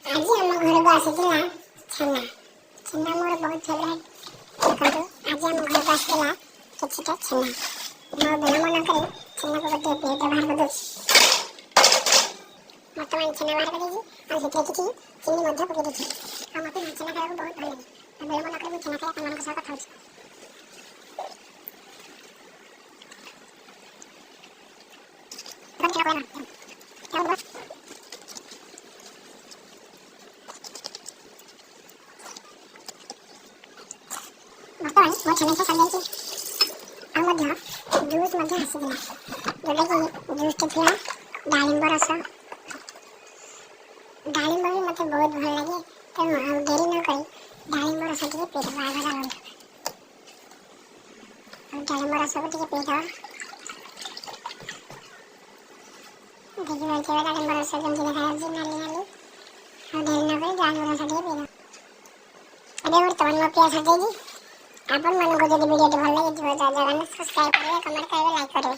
आज आम घर को आसाला छेना छेना मोर बहुत फेवरेट देखो आज आम घर को आसाला किछटा छेना मो बिना मन करे छेना को गोटे प्लेट बाहर कर दो बर्तमान छेना बाहर कर दीजिए और से किसी चीनी मध्य पकड़ दीजिए हम अपने छेना खाने को बहुत भल लगे बिना मन करे छेना खाए मन के साथ कथा होछि बर्तमान मो छेना से सजाई जूस आसीगला जोटा कि जूस टे थी डालिंब रस डालिंब भी मत बहुत भल लगे तेणु डेरी न कर डालिंब रस टे पीद बाघरा डालिंब रस को टे पीद देखिए डालिंब रस जमी देखा नाली नाली डेरी न कर डालिंब रस टे पीद अरे बर्तमान मो पिया सजाई आपण मन को जब वीडियो भल लगे सब्सक्राइब करें कमेंट करें लाइक करें।